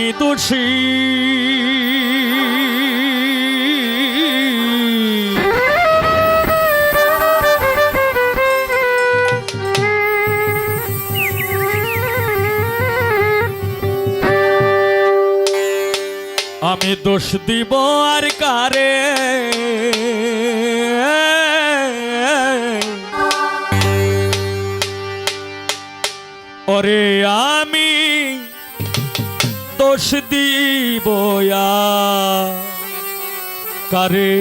আমি দোষী আমি দোষ দিব আর কারে ওরে আমি দোষ দিব আর কারে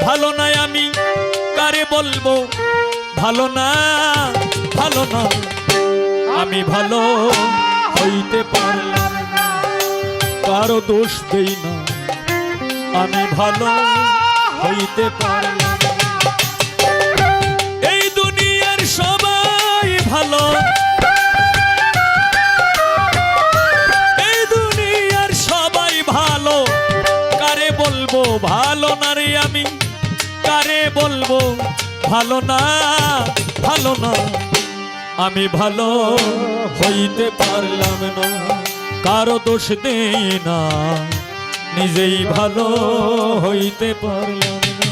ভালো না আমি কারে বলবো ভালো না আমি ভালো হইতে পারলাম কারো দোষ দেই না আমি ভালো হইতে পারলাম এই দুনিয়ার সবাই ভালো এই দুনিয়ার সবাই ভালো কারে বলবো ভালো না রে আমি কারে বলবো ভালো না আমি ভালো হইতে পারলাম না কারো দোষ দেই না নিজেই ভালো হইতে পারলাম না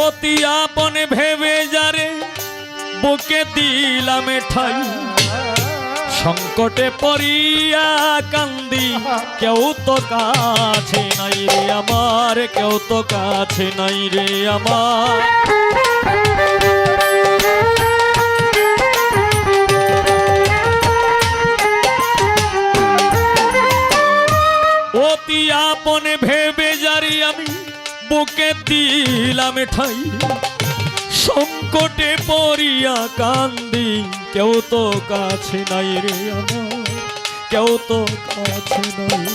অতি আপন ভেবে যারে বুকে দিলাম ঠাই সংকটে পড়িয়া কান্দি কেউ তো কাছে নাই রে আমার কেউ তো কাছে নাই রে আমার অতি আপন ভেবে যারে আমি বুকে দিলাম ঠাই সংকটে পড়িয়া কান্দি কেউ তো কাছে নাই রে আমার কেউ তো কাছে নাই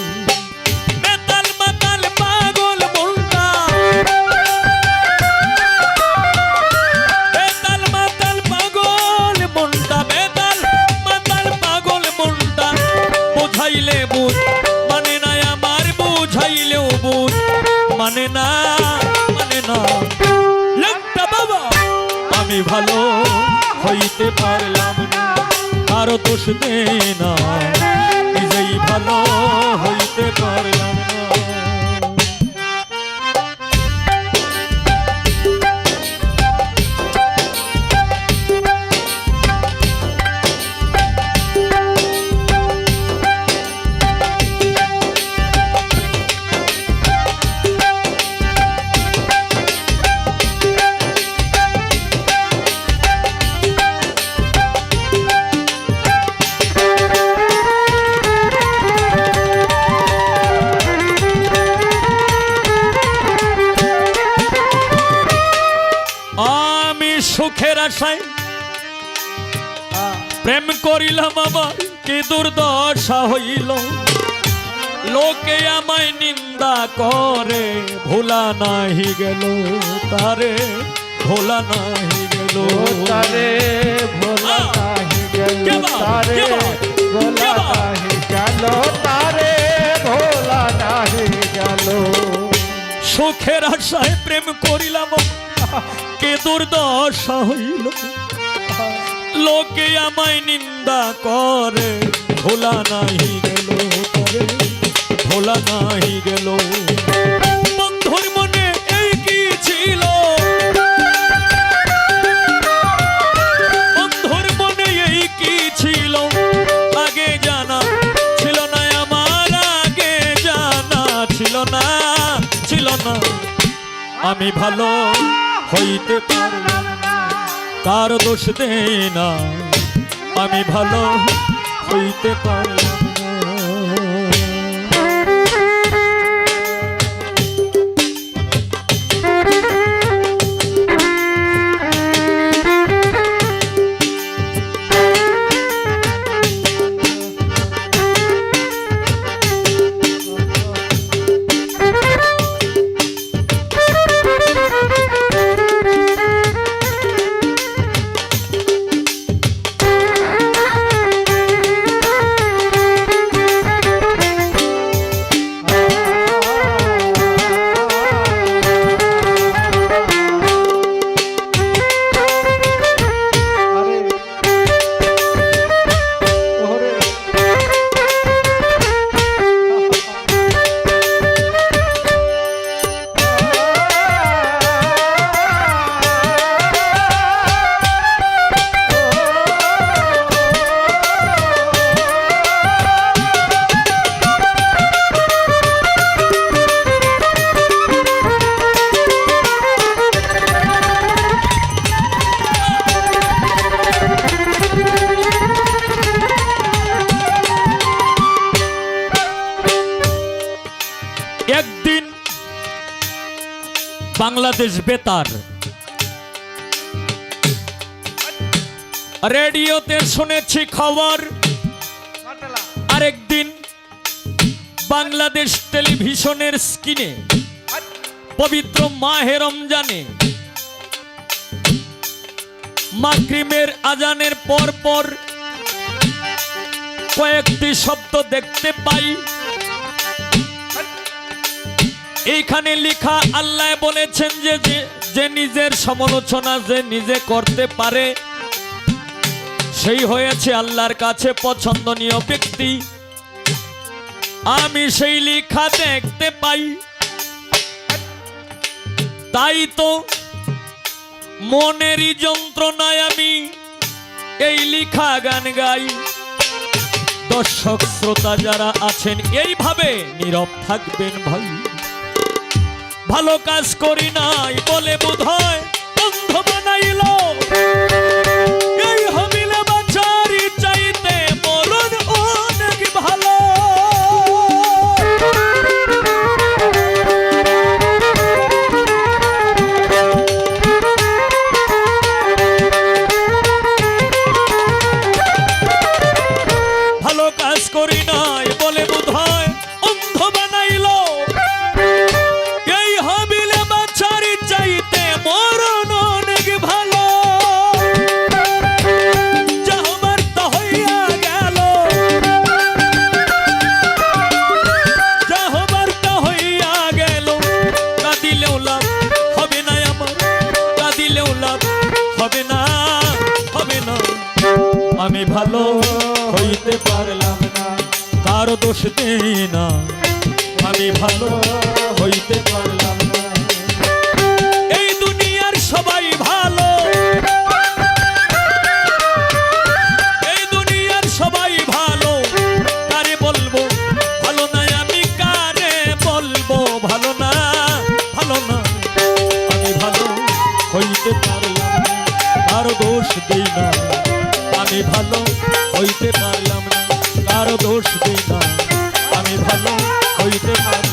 বেতাল মাতাল পাগল মনটা বেতাল মাতাল পাগল মনটা বেতাল মাতাল পাগল মনটা বুঝাইলে বুঝ মানে না আমার বুঝাইলেও বুঝ মানে না লোকটা বাবা আমি ভালো হইতে পারলাম না কারো দোষ দেই না নিজেই ভালো হইতে পারলাম না আশায় প্রেম করিলাম আমার কি দুর্দশা হইল লোকে আমায় নিন্দা করে ভোলা নাহি গেল তারে ভোলা নাহি গেল তারে ভোলা নাহি গেল তারে ভোলা নাহি গেল তারে ভোলা নাহি গেল সুখের আশায় প্রেম করিলাম কে দুর্দশা হইল লোকে আমায় নিন্দা করে ভোলা নাহি গেল তারে ভোলা নাহি গেল বন্ধুর মনে এই কি ছিল বন্ধুর মনে এই কি ছিল আগে জানা ছিল না আমার আগে জানা ছিল না আমি ভালো হইতে পারলাম কার দোষ দেই না আমি ভালো হইতে পারলাম একদিন বাংলাদেশ বেতার রেডিওতে শুনেছি খবর আরেকদিন বাংলাদেশ টেলিভিশনের স্ক্রিনে পবিত্র মাহে রমজানে মাগরিবের আজানের পর পর কয়েকটি শব্দ দেখতে পাই এইখানে লেখা আল্লাহ বলেছেন যে নিজের সমালোচনা যে নিজে করতে পারে সেই হয়েছে আল্লাহর কাছে পছন্দনীয় ব্যক্তি আমি সেই লেখা দেখতে পাই তাই তো মনেরই যন্ত্রণায় আমি এই লেখা গান গাই দর্শক শ্রোতা যারা আছেন এইভাবে নীরব থাকবেন ভাই ভালো কাজ করি নাই বলে বোধহয় বন্ধ বানাইল এই হবিলে বাঁচারি চাইতে মরণ অনেক ভালো ভালো কাজ করি নাই বলে বোধহয় অন্ধ বানাইল আমি ভালো হইতে পারলাম না কারো দোষ দেই না আমি ভালো হইতে পারলাম না এই দুনিয়ার সবাই ভালো এই দুনিয়ার সবাই ভালো কারে বলবো ভালো না আমি কারে বলবো ভালো না আমি ভালো হইতে পারলাম না কারো দোষ দেই না আমি ভালো হইতে পারলাম না কারো দোষ দেই না আমি ভালো হইতে পারলাম